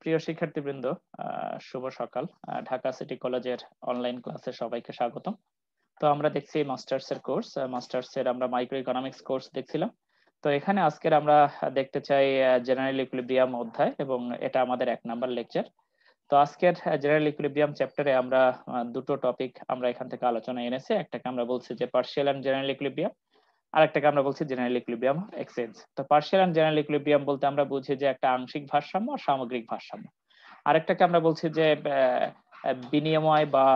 প্রিয় শিক্ষার্থীবৃন্দ, শুভ সকাল। ঢাকা সিটি কলেজের অনলাইন ক্লাসে সবাইকে স্বাগতম। তো আমরা দেখছি মাস্টার্স এর কোর্স, মাস্টার্স এর আমরা মাইক্রো ইকোনমিক্স কোর্স দেখছিলাম। তো এখানে আজকের আমরা দেখতে চাই জেনারেল ইকুইলিব্রিয়াম অধ্যায়, এবং এটা আমাদের 1 নাম্বার লেকচার। তো আজকের জেনারেল ইকুইলিব্রিয়াম চ্যাপ্টারে আমরা দুটো টপিক আমরা এখান থেকে আলোচনায় এনেছি। একটাকে আমরা বলছি যে পার্শিয়াল এন্ড জেনারেল ইকুইলিব্রিয়াম, আরেকটাকে আমরা বলছি জেনারেল ইকুইলিব্রিয়াম এক্সচেঞ্জ। তো পার্শিয়াল এন্ড জেনারেল ইকুইলিব্রিয়াম বলতে আমরা বুঝি যে একটা আংশিক ভারসাম্য আর সামগ্রিক ভারসাম্য। আরেকটাকে আমরা বলছি যে বিনিময় বা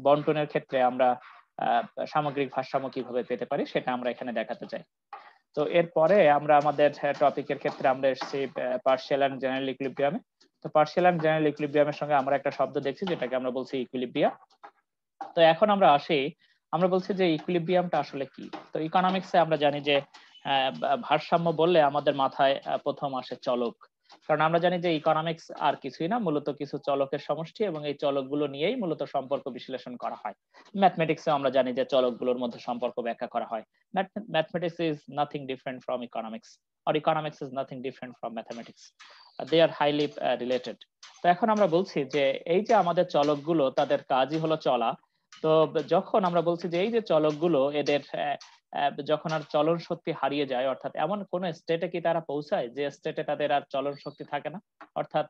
বন্টনের ক্ষেত্রে আমরা সামগ্রিক ভারসাম্য কিভাবে পেতে পারি সেটা আমরা এখানে দেখাতে চাই। তো এরপরে আমরা আমাদের টপিকের ক্ষেত্রে আমরা এসেছি পার্শিয়াল এন্ড জেনারেল ইকুইলিব্রিয়ামে। তো পার্শিয়াল এন্ড জেনারেল ইকুইলিব্রিয়ামের সঙ্গে আমরা একটা শব্দ দেখছি যেটাকে আমরা বলছি ইকুইলিব্রিয়াম। তো এখন আমরা আসি, আমরা বলছি যে ইকুইলিব্রিয়ামটা আসলে কি। তো ইকোনমিক্সে আমরা জানি যে ভারসাম্য বললে আমাদের মাথায় প্রথম আসে চলক। কারণ আমরা জানি যে ইকোনমিক্স আর কিছুই না, মূলত কিছু চলকের সমষ্টি, এবং এই চলকগুলো নিয়েই মূলত সম্পর্ক বিশ্লেষণ করা হয়। ম্যাথমেটিক্সে আমরা জানি যে চলকগুলোর মধ্যে সম্পর্ক ব্যাখ্যা করা হয়। Mathematics is nothing different from economics, আর economics is nothing different from mathematics. They are highly related. তো এখন আমরা বলছি যে এই যে আমাদের চলকগুলো, তাদের কাজই হলো চলা। তো যখন আমরা বলছি যে এই যে চলকগুলো, এদের যখন আর চলন শক্তি হারিয়ে যায়, অর্থাৎ এমন কোন স্টেটে কি তারা পৌঁছায় যে স্টেটে তাদের আর চলন শক্তি থাকে না, অর্থাৎ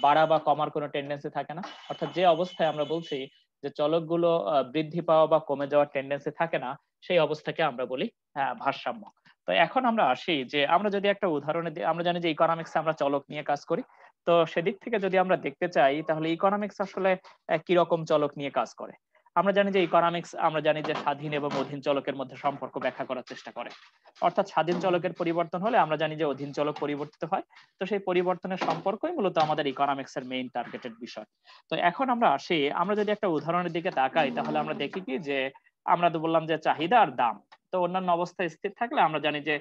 বাড়া বা কমার কোনো টেন্ডেন্সি থাকে না, অর্থাৎ যে অবস্থায় আমরা বলছি যে চলকগুলো বৃদ্ধি পাওয়া বা কমে যাওয়ার টেন্ডেন্সি থাকে না, সেই অবস্থাকে আমরা বলি ভারসাম্য। তো এখন আমরা আসি যে আমরা যদি একটা উদাহরণে দিই, আমরা জানি যে ইকোনমিক্সে আমরা চলক নিয়ে কাজ করি। তো সেদিক থেকে যদি আমরা দেখতে চাই, তাহলে ইকোনমিক্স আসলে কিরকম চলক নিয়ে কাজ করে। আমরা জানি যে ইকোনমিক্স, আমরা জানি যে স্বাধীন এবং অধীন চলকের মধ্যে সম্পর্ক ব্যাখ্যা করার চেষ্টা করে। অর্থাৎ স্বাধীন চলকের পরিবর্তন হলে আমরা জানি যে অধীন চলক পরিবর্তিত হয়। তো সেই পরিবর্তনের সম্পর্কই মূলত আমাদের ইকোনমিক্স এর মেইন টার্গেটেড বিষয়। তো এখন আমরা আসি, আমরা যদি একটা উদাহরণের দিকে তাকাই, তাহলে আমরা দেখি কি যে আমরা তো বললাম যে চাহিদা আর দাম। তো অন্যান্য অবস্থায় স্থির থাকলে আমরা জানি যে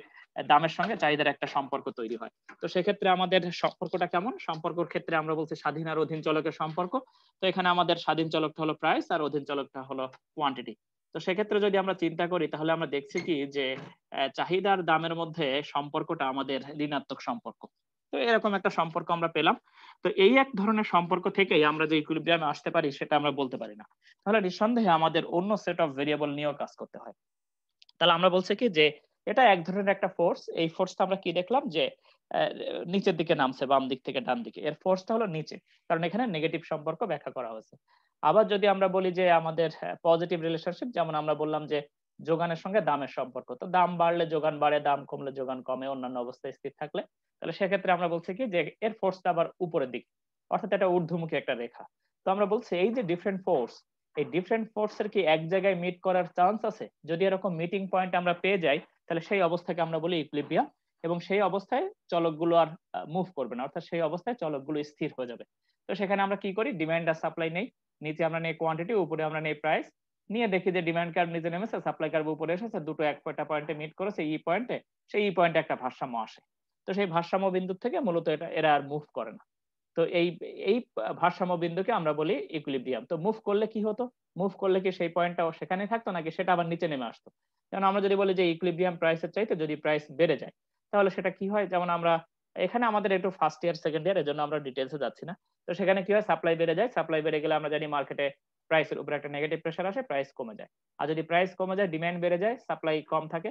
দামের সঙ্গে চাহিদার একটা সম্পর্ক তৈরি হয়। তো সেক্ষেত্রে আমাদের সম্পর্কটা কেমন? সম্পর্কের ক্ষেত্রে আমরা বলছি স্বাধীন আর অধীন চলকের সম্পর্ক। তো এখানে আমাদের স্বাধীন চলকটা হলো প্রাইস আর অধীন চলকটা হলো কোয়ান্টিটি। তো সেক্ষেত্রে যদি আমরা চিন্তা করি, তাহলে আমরা দেখছি কি যে চাহিদা আর দামের মধ্যে সম্পর্কটা আমাদের ঋণাত্মক সম্পর্ক। তো এরকম একটা সম্পর্ক আমরা পেলাম। তো এই এক ধরনের সম্পর্ক থেকেই আমরা যে ইকুইলিব্রিয়ামে আসতে পারি সেটা আমরা বলতে পারি না। তাহলে নিঃসন্দেহে আমাদের অন্য সেট অফ ভেরিয়েবল নিয়েও কাজ করতে হয়। তাহলে আমরা বলছি কি যে এটা এক ধরনের একটা ফোর্স। এই ফোর্সটা আমরা কি দেখলাম যে আহ, নিচের দিকে নামছে, বাম দিক থেকে ডান দিকে। এর ফোর্সটা হলো নিচে, কারণ এখানে নেগেটিভ সম্পর্ক ব্যাখ্যা করা হয়েছে। আবার যদি আমরা বলি যে আমাদের পজিটিভ রিলেশনশিপ, যেমন আমরা বললাম যে যোগানের সঙ্গে দামের সম্পর্ক, তো দাম বাড়লে যোগান বাড়ে, দাম কমলে যোগান কমে, অন্যান্য অবস্থায় স্থির থাকলে। তাহলে সেক্ষেত্রে আমরা বলছি কি যে এর ফোর্সটা আবার উপরের দিকে, অর্থাৎ এটা ঊর্ধ্বমুখী একটা রেখা। তো আমরা বলছি এই যে ডিফারেন্ট ফোর্স, এই ডিফারেন্ট ফোর্সের কি এক জায়গায় মিট করার চান্স আছে? যদি এরকম মিটিং পয়েন্ট আমরা পেয়ে যাই, তাহলে সেই অবস্থাকে আমরা বলি ইকুইলিব্রিয়াম। এবং সেই অবস্থায় চলকগুলো আর মুভ করবে না, অর্থাৎ সেই অবস্থায় চলকগুলো স্থির হয়ে যাবে। তো সেখানে আমরা কি করি? ডিমান্ড আর সাপ্লাই নেই। নিচে আমরা নেই কোয়ান্টিটি, উপরে আমরা নেই প্রাইস। নিয়ে দেখি যে ডিমান্ড কার্ভ নিচে নেমেছে, সাপ্লাই কার্ভ উপরে এসেছে, দুটো এক পয়েন্টে মিট করেছে ই পয়েন্টে। সেই ই পয়েন্টে একটা ভারসাম্য আসে। তো সেই ভারসাম্য বিন্দু থেকে মূলত এরা আর মুভ করে না। তো এই এই ভারসাম্য বিন্দুকে আমরা বলি ইকুইলিব্রিয়াম। তো মুভ করলে কি হতো? মুভ করলে কি সেই পয়েন্টটাও সেখানে থাকতো, নাকি সেটা আবার নিচে নেমে আসতো? যেমন আমরা যদি বলি যে ইকুইলিব্রিয়াম প্রাইসের চাইতে যদি প্রাইস বেড়ে যায়, তাহলে সেটা কি হয়? যেমন আমরা এখানে আমাদের একটু ফার্স্ট ইয়ার সেকেন্ড ইয়ার, এর জন্য আমরা ডিটেলসে যাচ্ছি না। তো সেখানে কি হয়? সাপ্লাই বেড়ে যায়, সাপ্লাই বেড়ে গেলে আমরা জানি মার্কেটে প্রাইসের উপরে একটা নেগেটিভ প্রেসার আসে, প্রাইস কমে যায়। আর যদি প্রাইস কমে যায়, ডিমান্ড বেড়ে যায়, সাপ্লাই কম থাকে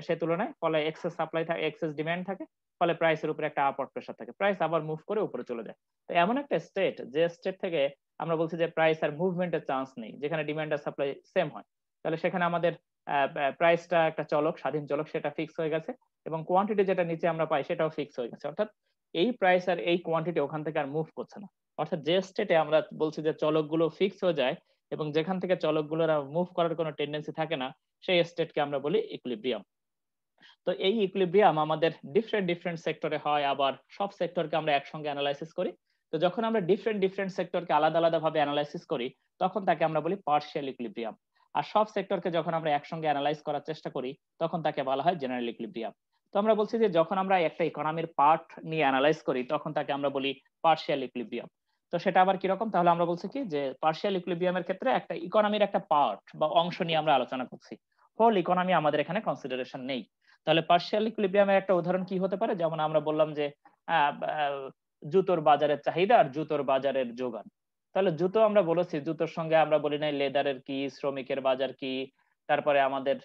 সে তুলনায়, ফলে এক্সেস সাপ্লাই থাকে, এক্সেস ডিমান্ড থাকে, ফলে প্রাইসের উপরে একটা আপওয়ার্ড প্রেসার থাকে, প্রাইস আবার মুভ করে উপরে চলে যায়। তো এমন একটা স্টেট, যে স্টেট থেকে আমরা বলছি যে প্রাইস আর মুভমেন্টের চান্স নেই, যেখানে ডিমান্ড আর সাপ্লাই সেম হয়, তাহলে সেখানে আমাদের প্রাইসটা একটা চলক, স্বাধীন চলক, সেটা ফিক্স হয়ে গেছে, এবং কোয়ান্টিটি যেটা নিচে আমরা পাই সেটাও ফিক্স হয়ে গেছে। অর্থাৎ এই প্রাইস আর এই কোয়ান্টিটি ওখান থেকে আর মুভ করছে না। অর্থাৎ যে স্টেটে আমরা বলছি যে চলকগুলো ফিক্স হয়ে যায় এবং যেখান থেকে চলকগুলোর মুভ করার কোনো টেন্ডেন্সি থাকে না, সেই স্টেটকে আমরা বলি ইকুইলিব্রিয়াম। তো এই ইকুইলিব্রিয়াম আমাদের ডিফারেন্ট ডিফারেন্ট সেক্টরে হয়, আবার সব সেক্টরকে আমরা একসঙ্গে অ্যানালাইসিস করি। তো যখন আমরা ডিফারেন্ট ডিফারেন্ট সেক্টরকে আলাদা আলাদা ভাবে অ্যানালাইসিস করি, তখন তাকে আমরা বলি পার্শিয়াল ইকুইলিব্রিয়াম। আর সব সেক্টরকে যখন আমরা একসঙ্গে অ্যানালাইজ করার চেষ্টা করি, তখন তাকে বলা হয় জেনারেল ইকুইলিব্রিয়াম। তো আমরা বলছি যে যখন আমরা একটা ইকোনমির পার্ট নিয়ে অ্যানালাইজ করি, তখন তাকে আমরা বলি পার্শিয়াল ইকুইলিব্রিয়াম। তো সেটা আবার কিরকম? তাহলে আমরা বলছি কি যে পার্শিয়াল ইকুইলিব্রিয়ামের ক্ষেত্রে একটা ইকোনমির একটা পার্ট বা অংশ নিয়ে আমরা আলোচনা করছি, হোল ইকোনমি আমাদের এখানে কনসিডারেশন নেই। তাহলে পার্শিয়াল ইকুইলিব্রিয়ামের একটা উদাহরণ কি হতে পারে? যেমন আমরা বললাম যে জুতোর বাজারের চাহিদা আর জুতোর বাজারের যোগান। তাহলে জুতো আমরা বলেছি, জুতোর সঙ্গে আমরা বলি নাই লেদারের কি, শ্রমিকের বাজার কি, তারপরে আমাদের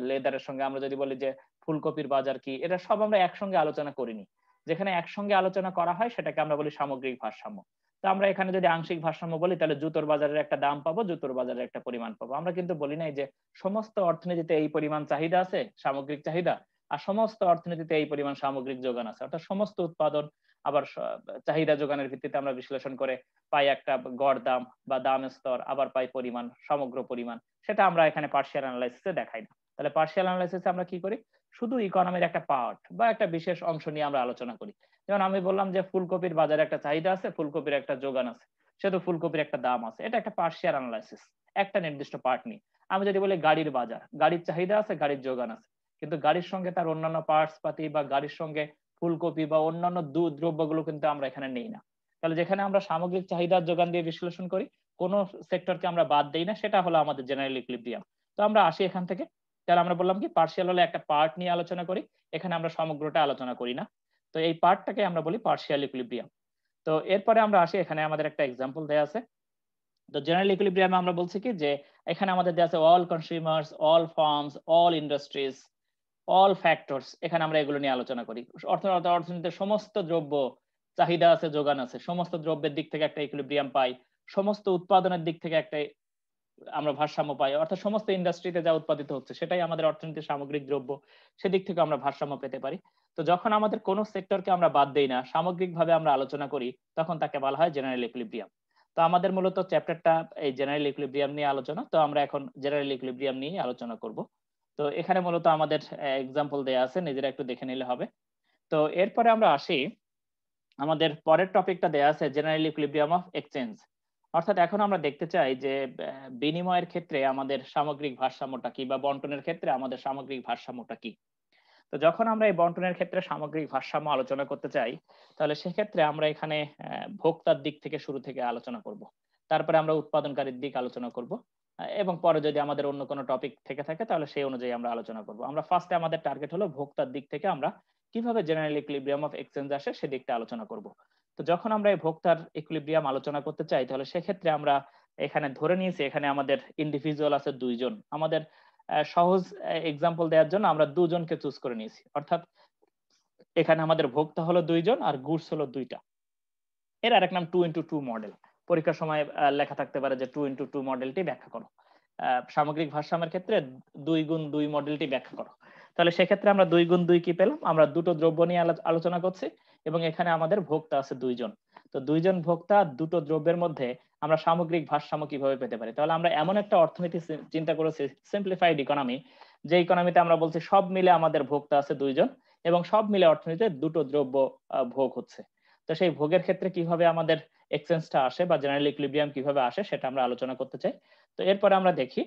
লেদারের সঙ্গে আমরা যদি বলি যে ফুলকপির বাজার কি, এটা সব আমরা একসঙ্গে আলোচনা করিনি। যেখানে একসঙ্গে আলোচনা করা হয় সেটাকে আমরা বলি সামগ্রিক ভারসাম্য। তো আমরা এখানে যদি আংশিক ভারসাম্য বলি তাহলে জুতোর বাজারের একটা দাম পাবো, জুতোর বাজারের একটা পরিমাণ পাবো। আমরা কিন্তু বলি নাই যে সমস্ত অর্থনীতিতে এই পরিমাণ চাহিদা আছে, সামগ্রিক চাহিদা, আর সমস্ত অর্থনীতিতে এই পরিমাণ সামগ্রিক যোগান আছে। অর্থাৎ সমস্ত উৎপাদন আবার চাহিদা যোগানের ভিত্তিতে আমরা বিশ্লেষণ করে পাই একটা গড় দাম বা দাম স্তর, আবার পাই পরিমাণ, সমগ্র পরিমাণ। সেটা আমরা এখানে পার্শিয়াল অ্যানালাইসিসে দেখাই না। তাহলে পার্শিয়াল অ্যানালাইসিসে আমরা কি করি, শুধু ইকোনমির একটা পার্ট বা একটা বিশেষ অংশ নিয়ে আমরা আলোচনা করি। যেমন আমি বললাম যে ফুলকপির বাজারে একটা চাহিদা আছে, ফুলকপির একটা যোগান আছে, সেহেতু ফুলকপির একটা দাম আছে। এটা একটা পার্শিয়াল অ্যানালাইসিস, একটা নির্দিষ্ট পার্ট নিয়ে। আমি যদি বলি গাড়ির বাজার, গাড়ির চাহিদা আছে, গাড়ির যোগান আছে, কিন্তু গাড়ির সঙ্গে তার অন্যান্য পার্টস পাতি বা গাড়ির সঙ্গে ফুলকপি বা অন্যান্য দ্রব্যগুলো কিন্তু আমরা এখানে নেই না। তাহলে যেখানে আমরা সামগ্রিক চাহিদার যোগান দিয়ে বিশ্লেষণ করি, কোন সেক্টরকে আমরা বাদ দেই না, সেটা হলো আমাদের জেনারেল ইকুইলিব্রিয়াম। তো আমরা আসি এখান থেকে। তাহলে আমরা বললাম কি পার্শিয়াল হলে একটা পার্ট নিয়ে আলোচনা করি, এখানে আমরা সমগ্রটা আলোচনা করি না। তো এই পার্টটাকে আমরা বলি পার্শিয়াল ইকুইলিব্রিয়াম। তো এরপরে আমরা আসি, এখানে আমাদের একটা এক্সাম্পল দেয়া আছে। তো জেনারেল ইকুইলিব্রিয়ামে আমরা বলছি কি যে এখানে আমাদের দেয়া আছে all consumers, all firms, all industries, all factors. এখানে আমরা এগুলো নিয়ে আলোচনা করি। অর্থনীতিতে সমস্ত দ্রব্য চাহিদা আছে, যোগান আছে, সমস্ত দ্রব্যের দিক থেকে একটা ইকুইলিব্রিয়াম পাই, সমস্ত উৎপাদনের দিক থেকে একটা আমরা ভারসাম্য পাই। অর্থাৎ সমস্ত ইন্ডাস্ট্রিতে যা উৎপাদিত হচ্ছে সেটাই আমাদের অর্থনীতির সামগ্রিক দ্রব্য, সেদিক থেকে আমরা ভারসাম্য পেতে পারি। তো যখন আমাদের কোন সেক্টরকে আমরা বাদ দেই না, সামগ্রিকভাবে আমরা আলোচনা করি, তখন তাকে বলা হয় জেনারেল ইকুইলিব্রিয়াম। তো আমাদের মূলত চ্যাপ্টারটা এই জেনারেল ইকুইলিব্রিয়াম নিয়ে আলোচনা। তো আমরা এখন জেনারেল ইকুইলিব্রিয়াম নিয়ে আলোচনা করব। তো এখানে মূলত আমাদের এক্সাম্পল দেয়া আছে, নিজেরা একটু দেখে নিলে হবে। তো এরপরে আমরা আসি, আমাদের পরের টপিকটা দেয়া আছে জেনারেল ইকুইলিব্রিয়াম অফ এক্সচেঞ্জ। অর্থাৎ এখন আমরা দেখতে চাই যে বিনিময়ের ক্ষেত্রে আমাদের সামগ্রিক ভারসাম্যটা কি, বা বন্টনের ক্ষেত্রে আমাদের সামগ্রিক ভারসাম্যটা কি। তো যখন আমরা এই বন্টনের ক্ষেত্রে সামগ্রিক ভারসাম্য আলোচনা করতে চাই, তাহলে সেক্ষেত্রে আমরা এখানে ভোক্তার দিক থেকে শুরু থেকে আলোচনা করব। তারপরে আমরা উৎপাদনকারীর দিক আলোচনা করব, এবং পরে যদি আমাদের অন্য কোনো টপিক থেকে থাকে তাহলে সেই অনুযায়ী আমরা আলোচনা করব। আমরা ফার্স্টে আমাদের টার্গেট হলো ভোক্তার দিক থেকে আমরা কিভাবে জেনারেল ইকুইলিব্রিয়াম অফ এক্সচেঞ্জ আসে সেদিকটা আলোচনা করব। তো যখন আমরা এই ভোক্তার ইকুইলিব্রিয়াম আলোচনা করতে চাই, তাহলে সেক্ষেত্রে আমরা এখানে ধরে নিয়েছি এখানে আমাদের ইন্ডিভিজুয়াল আছে দুইজন। আমাদের সহজ এক্সাম্পল দেওয়ার জন্য আমরা দুজনকে চুজ করে নিয়েছি। অর্থাৎ এখানে আমাদের ভোক্তা হলো দুইজন আর গুডস হলো দুইটা। এর আরেক নাম 2x2 মডেল। পরীক্ষার সময় লেখা থাকতে পারে যে 2x2 মডেলটি ব্যাখ্যা করো। সামগ্রিক ভারসাম্যের ক্ষেত্রে 2x2 মডেলটি ব্যাখ্যা করো। তাহলে সেক্ষেত্রে আমরা 2x2 কি পেলাম, আমরা দুটো দ্রব্য নিয়ে আলোচনা করছি এবং এখানে আমাদের ভোক্তা আছে দুইজন। তো দুইজন ভোক্তা, দুটো দ্রব্যের মধ্যে আমরা সামগ্রিক ভারসাম্য কিভাবে পেতে পারি। তাহলে আমরা এমন একটা অর্থনীতি চিন্তা করেছি, সিম্পলিফাইড ইকোনমি, যে ইকোনমিতে আমরা বলছি সব মিলে আমাদের ভোক্তা আছে দুইজন এবং সব মিলে অর্থনীতিতে দুটো দ্রব্য ভোগ হচ্ছে। তো সেই ভোগের ক্ষেত্রে কিভাবে আমাদের এক্সচেঞ্জটা আসে বা জেনারেল ইকুইলিব্রিয়াম কিভাবে আসে সেটা আমরা আলোচনা করতে চাই। তো এরপরে আমরা দেখি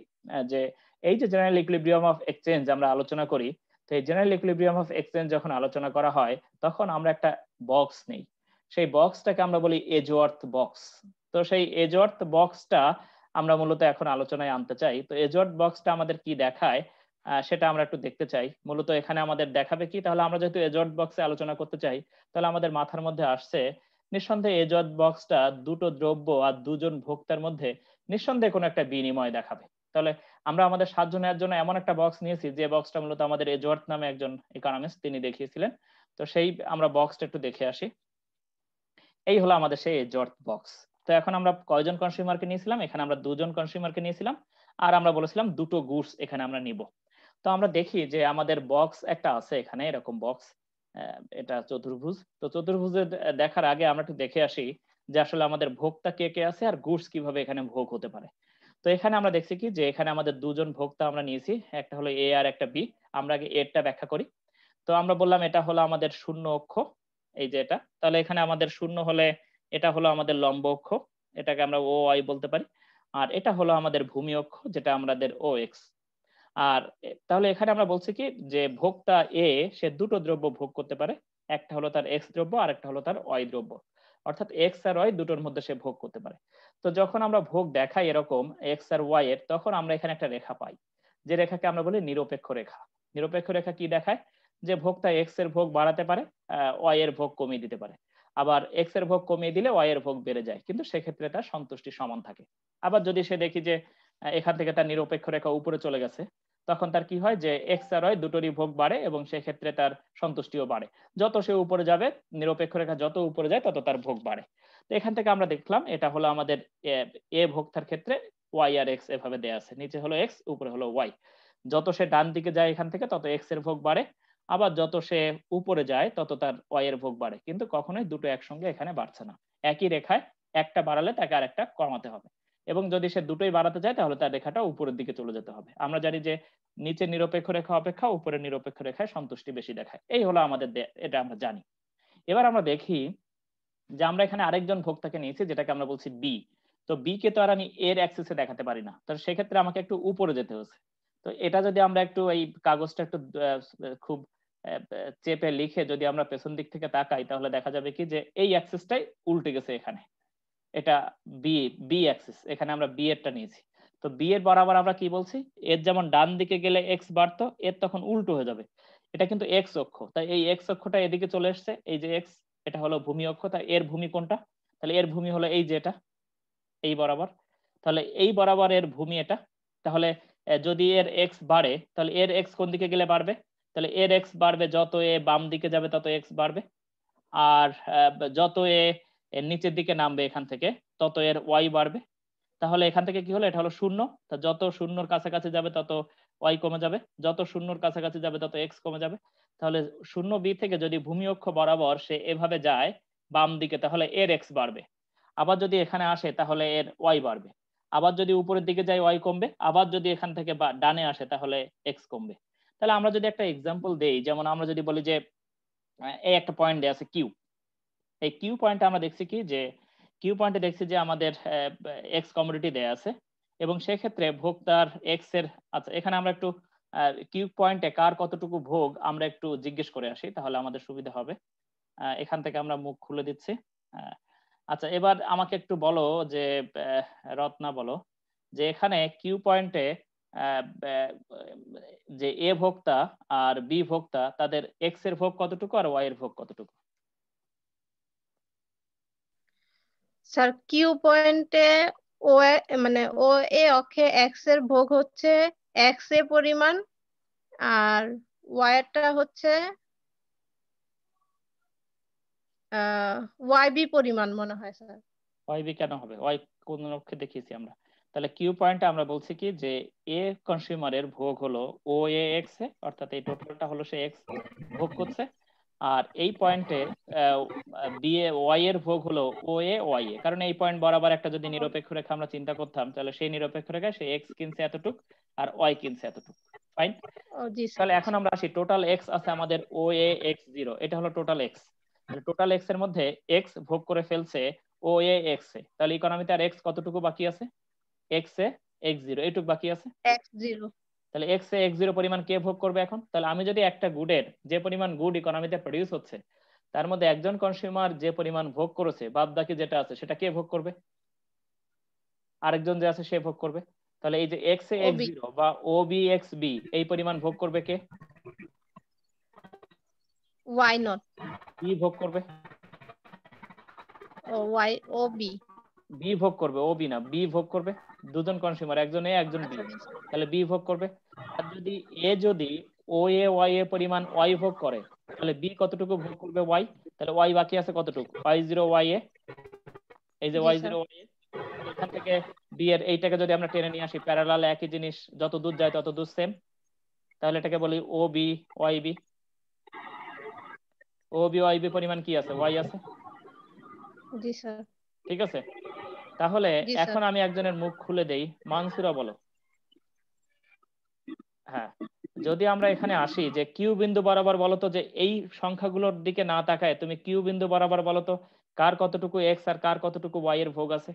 যে এই যে জেনারেল ইকুইলিব্রিয়াম অফ এক্সচেঞ্জ আমরা আলোচনা করি, তো এই জেনারেল ইকুইলিব্রিয়াম অফ এক্সচেঞ্জ যখন আলোচনা করা হয় তখন আমরা একটা বক্স নেই। সেই বক্সটাকে আমরা বলি এজওয়ার্থ বক্স। তো সেই এজওয়ার্থ বক্সটা আমরা মূলত এখন আলোচনায় আনতে চাই। তো এজওয়ার্থ বক্সটা আমাদের কি দেখায় সেটা আমরা একটু দেখতে চাই। মূলত এখানে আমাদের দেখাবে কি, তাহলে আমরা যেহেতু এজওয়ার্থ বক্সে আলোচনা করতে চাই, তাহলে আমাদের মাথার মধ্যে আসছে নিঃসন্দেহে এজওয়ার্থ বক্সটা দুটো দ্রব্য আর দুজন ভোক্তার মধ্যে নিঃসন্দেহে কোনো একটা বিনিময় দেখাবে। তাহলে আমরা আমাদের সাহায্য নেওয়ার জন্য এমন একটা বক্স নিয়েছি যে বক্সটা মূলত আমাদের এজওয়ার্থ নামে একজন ইকোনমিস্ট তিনি দেখিয়েছিলেন। তো সেই আমরা বক্সটা একটু দেখে আসি। এই হলো আমাদের সেই এজওয়ার্থ বক্স। তো এখন আমরা কয়জন কনজিউমারকে নিয়েছিলাম, এখানে আমরা দুজন কনজিউমারকে নিয়েছিলাম আর আমরা বলেছিলাম দুটো গুডস এখানে আমরা নিব। তো আমরা দেখি যে আমাদের বক্স একটা আছে এখানে, এরকম বক্স, এটা চতুর্ভুজ। তো চতুর্ভুজের দেখার আগে আমরা একটু দেখে আসি যে আসলে আমাদের ভোক্তা কে কে আছে আর গুডস কিভাবে এখানে ভোগ হতে পারে। তো এখানে আমরা দেখছি কি যে এখানে আমাদের দুজন ভোক্তা আমরা নিয়েছি, একটা হলো এ আর একটা বি। আমরা আগে এরটা ব্যাখ্যা করি। তো আমরা বললাম এটা হলো আমাদের শূন্য অক্ষ, এই যে এটা। তাহলে এখানে আমাদের শূন্য হলে এটা হলো আমাদের লম্ব অক্ষ, এটাকে আমরা ও ওয়াই বলতে পারি। আর এটা হলো আমাদের ভূমি অক্ষ, যেটা আমাদের ও এক্স। আর তাহলে এখানে আমরা বলছি কি যে ভোক্তা এ সে দুটো দ্রব্য ভোগ করতে পারে, একটা হলো তার এক্স দ্রব্য আর একটা হলো তার ওয়াই দ্রব্য। অর্থাৎ এক্স আর ওয়াই দুটোর মধ্যে সে ভোগ করতে পারে। তো যখন আমরা ভোগ দেখাই এরকম এক্স আর ওয়াই এর, তখন আমরা এখানে একটা রেখা পাই, যে রেখাকে আমরা বলি নিরপেক্ষ রেখা। নিরপেক্ষ রেখা কি দেখায়, যে ভোক্তা এক্স এর ভোগ বাড়াতে পারে, ওয়াই এর ভোগ কমিয়ে দিতে পারে। আবার এক্স এর ভোগ কমিয়ে দিলে ওয়াই এর ভোগ বেড়ে যায়, কিন্তু সেক্ষেত্রে তার সন্তুষ্টি সমান থাকে। আবার যদি সে দেখি যে এখান থেকে তার নিরপেক্ষ রেখা উপরে চলে গেছে, তখন তার কি হয় যে এক্স আর ওয়াই দুটোরই ভোগ বাড়ে এবং সেক্ষেত্রে তার সন্তুষ্টিও বাড়ে। যত সে উপরে যাবে, নিরপেক্ষ রেখা যত উপরে যায় তত তার ভোগ বাড়ে। তো এখান থেকে আমরা দেখলাম এটা হলো আমাদের এ ভোক্তার ক্ষেত্রে ওয়াই আর এক্স এভাবে দেয়া আছে, নিচে হলো এক্স, উপরে হলো ওয়াই। যত সে ডান দিকে যায় এখান থেকে তত এক্স এর ভোগ বাড়ে, আবার যত সে উপরে যায় তত তার ওয়াই এর ভোগ বাড়ে, কিন্তু কখনোই দুটো একসঙ্গে এখানে বাড়ছে না। একই রেখায় একটা বাড়ালে তাকে আরেকটা কমাতে হবে, এবং যদি সে দুটোই বাড়াতে চায় তাহলে তার রেখাটা উপরের দিকে চলে যেতে হবে। আমরা জানি যে নিচে নিরপেক্ষ রেখা অপেক্ষা উপরে নিরপেক্ষ রেখায় সন্তুষ্টি বেশি দেখায়, এই হলো আমাদের এটা আমরা জানি। এবার আমরা দেখি যে আমরা এখানে আরেকজন ভোক্তাকে নিয়েছি যেটাকে আমরা বলছি বি। তো বি কে তো আর আমি এর অ্যাক্সিসে দেখাতে পারি না, তো সেক্ষেত্রে আমাকে একটু উপরে যেতে হচ্ছে। তো এটা যদি আমরা একটু এই কাগজটা একটু খুব চেপে লিখে যদি আমরা পেছন দিক থেকে তাকাই, তাহলে দেখা যাবে কি যে এই অ্যাক্সিসটাই উল্টে গেছে এখানে। এটা বি বি অ্যাক্সিস, এখানে আমরা বি এরটা নিয়েছি। তো বি এর বরাবর আমরা কি বলছি, এর যেমন ডান দিকে গেলে এক্স বাড়তো, এর তখন উল্টো হয়ে যাবে। এটা কিন্তু এক্স অক্ষ, তাই এই এক্স অক্ষটা এদিকে চলে এসছে, এই যে এক্স, এটা হলো ভূমি অক্ষ। তাই এর ভূমি কোনটা, তাহলে এর ভূমি হলো এই যে এটা, এই বরাবর। তাহলে এই বরাবর এর ভূমি এটা। তাহলে যদি এর এক্স বাড়ে, তাহলে এর এক্স কোন দিকে গেলে বাড়বে, তাহলে এর এক্স বাড়বে যত এ বাম দিকে যাবে তত এক্স বাড়বে, আর যত এর নিচের দিকে নামবে এখান থেকে তত এর ওয়াই বাড়বে। তাহলে এখান থেকে কি হলো, এটা হলো শূন্য, তা যত শূন্যর কাছাকাছি যাবে তত ওয়াই কমে যাবে, যত শূন্যর কাছাকাছি যাবে তত এক্স কমে যাবে। তাহলে শূন্য বি থেকে যদি ভূমি অক্ষ বরাবর সে এভাবে যায় বাম দিকে, তাহলে এর এক্স বাড়বে। আবার যদি এখানে আসে তাহলে এর ওয়াই বাড়বে। আবার যদি উপরের দিকে যায় ওয়াই কমবে, আবার যদি এখান থেকে ডানে আসে তাহলে এক্স কমবে। তাহলে আমরা যদি একটা এক্সাম্পল দেই, যেমন আমরা যদি বলি যে এই একটা পয়েন্ট দেয়া আছে কিউ, এই কিউ পয়েন্টে আমরা দেখছি কি যে কিউ পয়েন্টে দেখছি যে আমাদের এক্স কমোডিটি দেয়া আছে, এবং সেক্ষেত্রে ভোক্তার এক্স এর, আচ্ছা এখানে আমরা একটু কিউ পয়েন্টে কার কতটুকু ভোগ আমরা একটু জিজ্ঞেস করে আসি, তাহলে আমাদের সুবিধা হবে। এখান থেকে আমরা মুখ খুলে দিচ্ছি। আচ্ছা এবার আমাকে একটু বলো যে রত্না বলো যে এখানে কিউ পয়েন্টে যে এ ভোক্তা আর বি ভোক্তা তাদের এক্স এর ভোগ কতটুকু আর ওয়াই এর ভোগ কতটুকু? স্যার কিউ পয়েন্টে ও মানে ও এ অক্ষে এক্স এর ভোগ হচ্ছে এক্স এ পরিমাণ, আর ওয়াই এরটা হচ্ছে ওয়াই বি পরিমাণ মনে হয় স্যার। ওয়াই বি কেন হবে, ওয়াই কোন অক্ষে দেখিয়েছি আমরা? তাহলে কিউ পয়েন্টে আমরা বলছি কি যে এ কনজিউমারের ভোগ হলো ও এ এক্স এ, অর্থাৎ এই টোটালটা হলো সে এক্স ভোগ করছে। আর এই পয়েন্টে বি এ ওয়াই এর ভোগ হলো ও এ ওয়াই এ, কারণ এই পয়েন্ট বরাবর একটা যদি নিরপেক্ষ রেখা আমরা চিন্তা করতাম, তাহলে সেই নিরপেক্ষ রেখায় সে এক্স কিনছে এতটুক আর ওয়াই কিনছে এতটুক। ফাইন। ও জি স্যার। তাহলে এখন আমরা আসি, টোটাল এক্স আছে আমাদের ও এ এক্স জিরো, এটা হলো টোটাল এক্স। তাহলে টোটাল এক্স এর মধ্যে এক্স ভোগ করে ফেলছে ও এ এক্স এ, তাহলে ইকোনমিতে আর এক্স কতটুকু বাকি আছে, এক্স এ এক্স জিরো এইটুকু বাকি আছে। X zero. তাহলে এক্স এ এক্স জিরো পরিমাণ কে ভোগ করবে এখন? তাহলে আমি যদি একটা গুডের যে পরিমাণ গুড ইকোনমিতে প্রডিউস হচ্ছে তার মধ্যে একজন কনজিউমার যে পরিমাণ ভোগ করেছে, বাদ বাকি যেটা আছে সেটা কে ভোগ করবে? আরেকজন যে আছে সে ভোগ করবে। তাহলে এই যে এক্স এ ও এক্স বি। জিরো বা ও বি এক্স বি এই পরিমাণ ভোগ করবে কে? Why not. বি ভোগ করবে। ও ওয়াই ও বি। বি ভোগ করবে, ও বি না, বি ভোগ করবে। দুজন কনজিউমার, একজন এ একজন বি, আচ্ছা জি স্যার। তাহলে বি ভোগ করবে। আর যদি যদি ও এ ওয়াই এ পরিমাণ ওয়াই ভোগ করে, তাহলে বি কতটুকু ভোগ করবে, ওয়াই। তাহলে ওয়াই বাকি আছে কতটুকু, ওয়াই জিরো ওয়াই এ, এই যে g y sir. Zero y a. তাহলে এখান থেকে বি এর এইটাকে যদি আমরা টেনে নিয়ে আসি, প্যারালাল একই জিনিস, যত দূর যায় তত দূর সেম, তাহলে এটাকে বলি ও বি ওয়াই বি। ও বি ওয়াই বি পরিমাণ কি আছে, ওয়াই আছে। জি স্যার। ঠিক আছে। তাহলে জি স্যার। এখন আমি একজনের মুখ খুলে দেই, মানসুরা বলো। হ্যাঁ, যদি আমরা এখানে আসি যে কিউ বিন্দু বরাবর বলতো, যে এই সংখ্যাগুলোর দিকে না তাকায় তুমি কিউ বিন্দু বরাবর বলতো কার কতটুকু এক্স আর কার কতটুকু ওয়াই এর ভোগ আছে।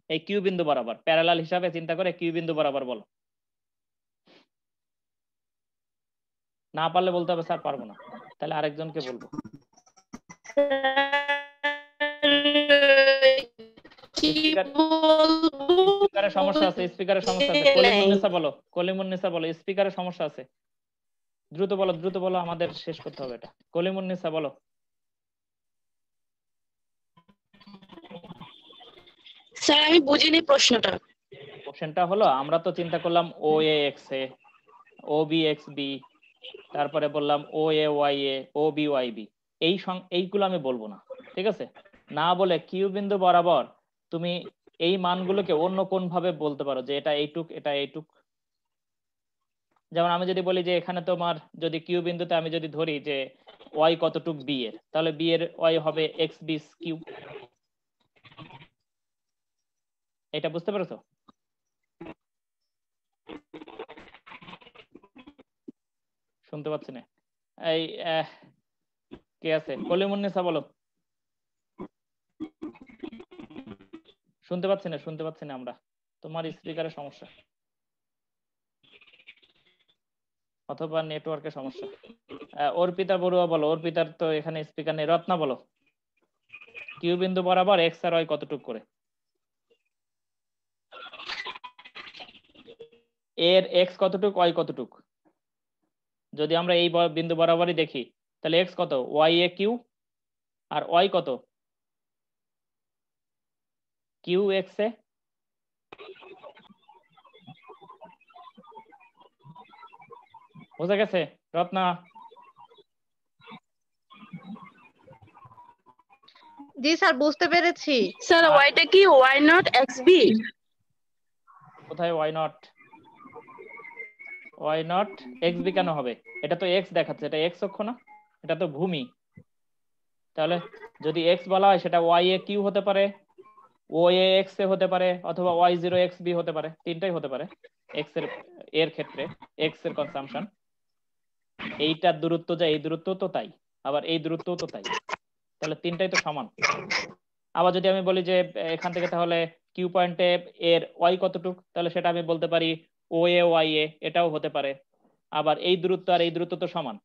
এই কিউ বিন্দু বরাবর প্যারালাল হিসাবে চিন্তা করে কিউ বিন্দু বরাবর বলো। না পারলে বলতে হবে স্যার পারবো না, তাহলে আরেকজনকে বলবো। স্পিকার, স্পিকারের সমস্যা আছে, স্পিকারের সমস্যা আছে। কলিমুন্নেসা বলো, কলিমুন্নেসা বলো, স্পিকারের সমস্যা আছে। দ্রুত বলো, দ্রুত বলো, আমাদের শেষ করতে হবে এটা। কলিমুন্নেসা বলো। স্যার আমি বুঝিনি প্রশ্নটা। কোশ্চেনটা হলো আমরা তো চিন্তা করলাম ও এ এক্স এ, ও বি এক্স বি, তারপরে বললাম ও A Y A, O B Y B, এইগুলো আমি বলবো না, ঠিক আছে? না বলে কিউ বিন্দু বরাবর তুমি এই মানগুলোকে অন্য কোন ভাবে বলতে পারো যে এটা এইটুক, এটা এইটুক। যেমন আমি যদি বলি যে এখানে তোমার যদি কিউ বিন্দুতে আমি যদি ধরি যে ওয়াই কতটুক বি এর, তাহলে বি এর ওয়াই হবে এক্স বি কিউ। এটা বুঝতে পেরেছো? শুনতে পাচ্ছি না। এই কে আছে? কলিমুন্নেসা বলো। শুনতে পাচ্ছি না আমরা, তোমার স্পিকারের সমস্যা অথবা নেটওয়ার্কের সমস্যা। অর্পিতা বড়ুয়া বলো, অর্পিতার তো এখানে স্পিকার নেই। রত্না বলো, কিউ বিন্দু বরাবর এক্স আর ওয়াই কতটুক করে? এর এক্স কতটুক, ওয়াই কতটুক? যদি আমরা এই বিন্দু বরাবরই দেখি তাহলে এক্স কত, Y A Q, R Y কত, কিউ এক্স এ। বোঝা গেছে রত্না? জি স্যার, বুঝতে পেরেছি। স্যার ওয়াইটা কি ওয়াই নট এক্স বি? কোথায় Y naught? Y naught X B কেন হবে? এটা তো এক্স দেখাচ্ছে, এটা এক্স অক্ষ না, এটা তো ভূমি। তাহলে যদি এক্স বলা হয় সেটা ওয়াই এ কিউ হতে পারে, ও এ এক্স এ হতে পারে, অথবা ওয়াই জিরো এক্স বি হতে পারে, তিনটাই হতে পারে। এক্স এর ক্ষেত্রে এক্স এর কনসাম্পশন, এইটার দূরত্ব যা, এই দূরত্ব তো তাই, আবার এই দূরত্ব তো তাই, তাহলে তিনটাই তো সমান। আবার যদি আমি বলি যে এখান থেকে তাহলে কিউ পয়েন্টে এর ওয়াই কতটুক, তাহলে সেটা আমি বলতে পারি ও এ ওয়াই এ, এটাও হতে পারে। আবার এই দূরত্ব আর এই দূরত্ব তো সমান,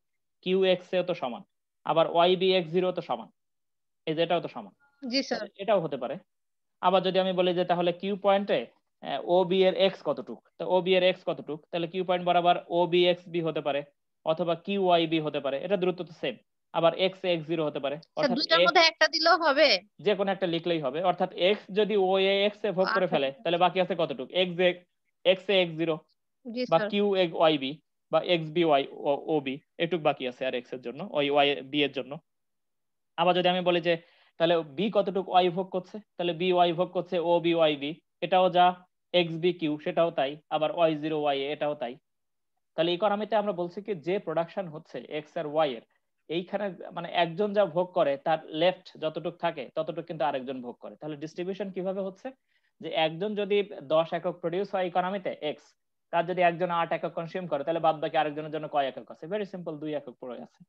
কিউ এক্স এও তো সমান, আবার ওয়াই বি এক্স জিরো তো সমান, এই যে এটাও তো সমান, জি স্যার। এটাও হতে পারে। আবার যদি আমি বলি যে তাহলে কিউ পয়েন্টে ও বি এর এক্স কতটুক, তো ও বি এর এক্স কতটুক, তাহলে কিউ পয়েন্ট বরাবর ও বি এক্স বি হতে পারে, অথবা কিউ ওয়াই বি হতে পারে, এটা দূরত্ব তো সেম। আবার এক্স এক্স জিরো হতে পারে, স্যার অর্থাৎ দুইটার মধ্যে একটা দিলেও হবে? যে কোনো একটা লিখলেই হবে। অর্থাৎ এক্স যদি ও এ এক্স এ ভোগ করে আচ্ছা ফেলে ঠিক তাহলে আছে। বাকি আছে কতটুক, X X A X zero, G বা স্যার। কিউ এগ ওয়াই বি, বা এক্স বি ওয়াই ও বি, এটুক বাকি আছে আর এক্স এর জন্য, ওই ওয়াই বি এর জন্য। আবার যদি আমি বলি যে তাহলে বি কতটুক ওয়াই ভোগ করছে, তাহলে বি ওয়াই ভোগ করছে ও বি ওয়াই বি, এটাও যা এক্স বি কিউ সেটাও তাই, আবার ওয়াই জিরো ওয়াই এটাও তাই। তাহলে ইকোনমিতে আমরা বলছি কি যে প্রোডাকশন হচ্ছে এক্স আর ওয়াই এর, এইখানে মানে একজন যা ভোগ করে তার লেফট যতটুক থাকে ততটুক কিন্তু আরেকজন ভোগ করে। তাহলে ডিস্ট্রিবিউশন কিভাবে হচ্ছে, যে একজন যদি 10 একক প্রডিউস হয় ইকোনমিতে এক্স, তার যদি একজন 8 একক কনজিউম করে তাহলে বাদ বাকি আরেকজনের জন্য কয় একক আছে? ভেরি সিম্পল, 2 একক পড়ে আছে।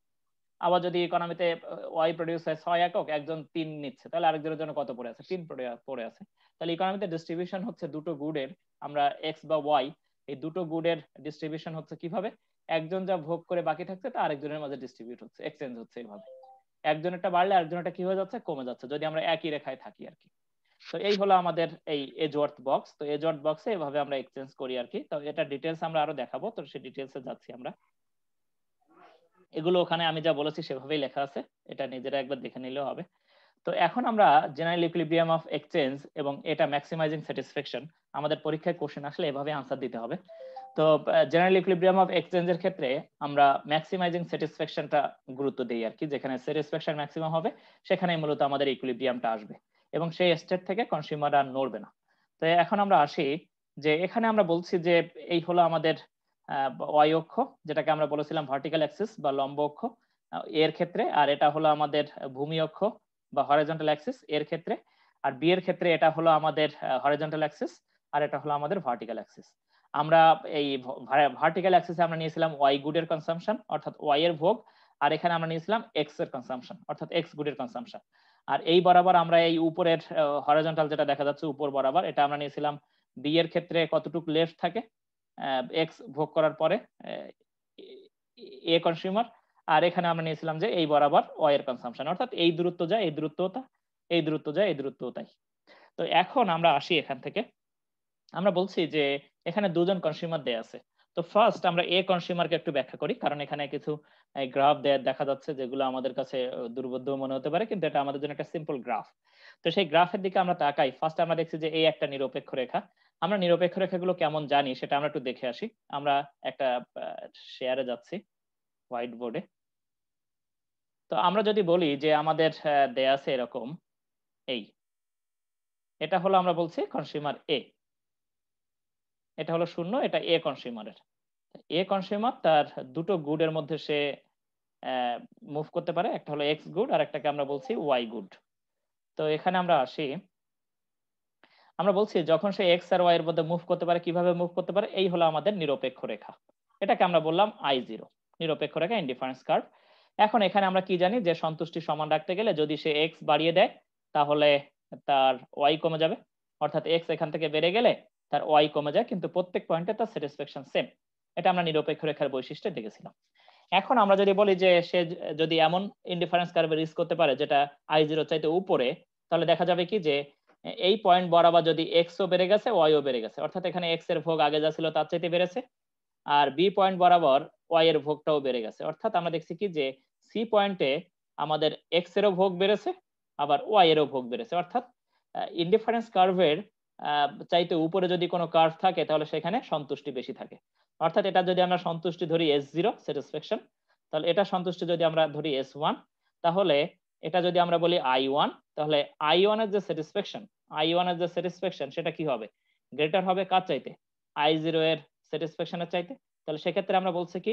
আবার যদি ইকোনমিতে ওয়াই প্রডিউস হয় 6 একক, একজন 3 নিচ্ছে, তাহলে আরেকজনের জন্য কত পড়ে আছে? 3 পড়ে আছে। তাহলে ইকোনমিতে ডিস্ট্রিবিউশন হচ্ছে দুটো গুডের, আমরা এক্স বা ওয়াই, এই দুটো গুডের ডিস্ট্রিবিউশন হচ্ছে কিভাবে, একজন যা ভোগ করে বাকি থাকছে তা আরেকজনের মাঝে ডিস্ট্রিবিউট হচ্ছে, এক্সচেঞ্জ হচ্ছে এইভাবে। একজনেরটা বাড়লে আরেকজনেরটা কি হয়ে যাচ্ছে? কমে যাচ্ছে, যদি আমরা একই রেখায় থাকি আর কি। তো এই হলো আমাদের এই এজওয়ার্থ বক্স। তো এজওয়ার্থ বক্সে এভাবে আমরা এক্সচেঞ্জ করি আর কি। তো এটা ডিটেলস আমরা আরো দেখাবো, তো সেই ডিটেলসে যাচ্ছি আমরা। এগুলো ওখানে আমি যা বলেছি সেভাবেই লেখা আছে, এটা নিজেরা একবার দেখে নিলেও হবে। তো এখন আমরা জেনারেল ইকুইলিব্রিয়াম অফ এক্সচেঞ্জ এবং এটা ম্যাক্সিমাইজিং স্যাটিসফ্যাকশন, আমাদের পরীক্ষায় কোশ্চেন আসলে এভাবে আনসার দিতে হবে। তো জেনারেল ইকুইলিব্রিয়াম অফ এক্সচেঞ্জের ক্ষেত্রে আমরা ম্যাক্সিমাইজিং স্যাটিসফ্যাকশনটা গুরুত্ব দিই আর কি, যেখানে স্যাটিসফ্যাকশন ম্যাক্সিমাম হবে সেখানেই মূলত আমাদের ইকুইলিব্রিয়ামটা আসবে, এবং সেই স্টেট থেকে কনজিউমার আর নড়বে না। তো এখন আমরা আসি যে এখানে আমরা বলছি যে এই হলো আমাদের ওয়াই অক্ষ, যেটাকে আমরা বলেছিলাম ভার্টিক্যাল অ্যাক্সিস বা লম্ব অক্ষ এর ক্ষেত্রে, আর এটা হলো আমাদের ভূমি অক্ষ বা হরাইজন্টাল অ্যাক্সিস এর ক্ষেত্রে, আর বি এর ক্ষেত্রে এটা হলো আমাদের হরাইজন্টাল অ্যাক্সিস, আর এটা হলো আমাদের ভার্টিক্যাল অ্যাক্সিস। আমরা এই ভার্টিক্যাল অ্যাক্সিসে আমরা নিয়েছিলাম ওয়াই গুডের কনসাম্পশন অর্থাৎ ওয়াই এর ভোগ, আর এখানে আমরা নিয়েছিলাম এক্স এর কনসাম্পশন অর্থাৎ এক্স গুডের কনসাম্পশন। আর এই বরাবর আমরা এই উপরের হরাইজন্টাল যেটা দেখা যাচ্ছে উপর বরাবর, এটা আমরা নিয়েছিলাম বি এর ক্ষেত্রে কতটুকু লেফট থাকে এক্স ভোগ করার পরে এ কনজিউমার, আর এখানে আমরা নিয়েছিলাম যে এই বরাবর ওয়াই এর কনসাম্পশন, অর্থাৎ এই দূরত্ব যায় এই দূরত্ব তা, এই দূরত্ব যায় এই দূরত্ব তাই। তো এখন আমরা আসি এখান থেকে, আমরা বলছি যে এখানে দুজন কনজিউমার দেয়া আছে, তো ফার্স্ট আমরা এ কনজিউমারকে একটু ব্যাখ্যা করি, কারণ এখানে কিছু গ্রাফ দেখা যাচ্ছে যেগুলো আমাদের কাছে দুর্বোধ্য মনে হতে পারে, কিন্তু এটা আমাদের জন্য একটা সিম্পল গ্রাফ। তো সেই গ্রাফের দিকে আমরা তাকাই। ফার্স্ট আমরা দেখছি যে এই একটা নিরপেক্ষ রেখা। আমরা নিরপেক্ষ রেখাগুলো কেমন জানি সেটা আমরা একটু দেখে আসি। আমরা একটা শেয়ারে যাচ্ছি, হোয়াইট বোর্ডে। তো আমরা যদি বলি যে আমাদের দেয়া আছে এরকম, এই এটা হলো আমরা বলছি কনজিউমার এ, এটা হলো 0, এটা এ কনজিউমারের। এ কনজিউমার তার দুটো গুডের মধ্যে সে মুভ করতে পারে, একটা হলো এক্স গুড আর একটাকে আমরা বলছি ওয়াই গুড। তো এখানে আমরা আসি, আমরা বলছি যখন সে এক্স আর ওয়াই এর মধ্যে মুভ করতে পারে, কিভাবে মুভ করতে পারে, এই হলো আমাদের নিরপেক্ষ রেখা। এটাকে আমরা বললাম I0, নিরপেক্ষ রেখা, ইনডিফারেন্স কার্ভ। এখন এখানে আমরা কি জানি যে সন্তুষ্টি সমান রাখতে গেলে যদি সে এক্স বাড়িয়ে দেয় তাহলে তার ওয়াই কমে যাবে, অর্থাৎ এক্স এখান থেকে বেড়ে গেলে তার ওয়াই কমে যায়, কিন্তু প্রত্যেক পয়েন্টে তার স্যাটিসফ্যাকশন সেম। এটা আমরা নিরপেক্ষ রেখার বৈশিষ্ট্য দেখেছিলাম। এখন আমরা যদি বলি যে সে যদি এমন ইনডিফারেন্স কার্ভে রিচ করতে পারে যেটা I0 চাইতে উপরে, তাহলে দেখা যাবে কি যে এই পয়েন্ট বরাবর যদি এক্স ও বেড়ে গেছে, ওয়াই ও বেড়ে গেছে, অর্থাৎ এখানে এক্স এর ভোগ আগে যা ছিল তার চাইতে বেড়েছে, আর বি পয়েন্ট বরাবর ওয়াই এর ভোগটাও বেড়ে গেছে। অর্থাৎ আমরা দেখছি কি যে সি পয়েন্টে আমাদের এক্স এরও ভোগ বেড়েছে, আবার ওয়াই এরও ভোগ বেড়েছে। অর্থাৎ ইনডিফারেন্স কার্ভের চাইতে উপরে যদি কোনো কার্ভ থাকে তাহলে সেখানে সন্তুষ্টি বেশি থাকে। অর্থাৎ এটা যদি আমরা সন্তুষ্টি ধরি S0 স্যাটিসফ্যাকশন, তাহলে এটা সন্তুষ্টি যদি আমরা ধরি S1, তাহলে এটা যদি আমরা বলি I1, তাহলে I1 এর যে স্যাটিসফ্যাকশন সেটা কি হবে, গ্রেটার হবে কার চাইতে, I0 এর স্যাটিসফ্যাকশনের চাইতে। তাহলে সেক্ষেত্রে আমরা বলছি কি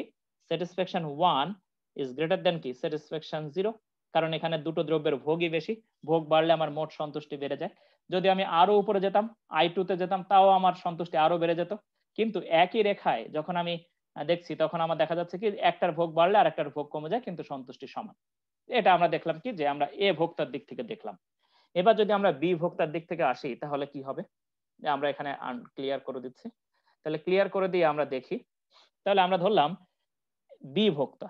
স্যাটিসফ্যাকশন 1 ইজ গ্রেটার দেন কি স্যাটিসফ্যাকশন 0, কারণ এখানে দুটো দ্রব্যের ভোগই বেশি, ভোগ বাড়লে আমার মোট সন্তুষ্টি বেড়ে যায়। যদি আমি আরো উপরে যেতাম, I2 তে যেতাম, তাও আমার সন্তুষ্টি আরো বেড়ে যেত। কিন্তু একই রেখায় যখন আমি দেখছি তখন আমার দেখা যাচ্ছে কি একটার ভোগ বাড়লে আর একটার ভোগ কমে যায়, কিন্তু সন্তুষ্টি সমান। এটা আমরা দেখলাম কি যে আমরা এ ভোক্তার দিক থেকে দেখলাম। এবার যদি আমরা বি ভোক্তার দিক থেকে আসি তাহলে কি হবে, আমরা এখানে ক্লিয়ার করে দিচ্ছি। তাহলে ক্লিয়ার করে দিয়ে আমরা দেখি, তাহলে আমরা ধরলাম বি ভোক্তা।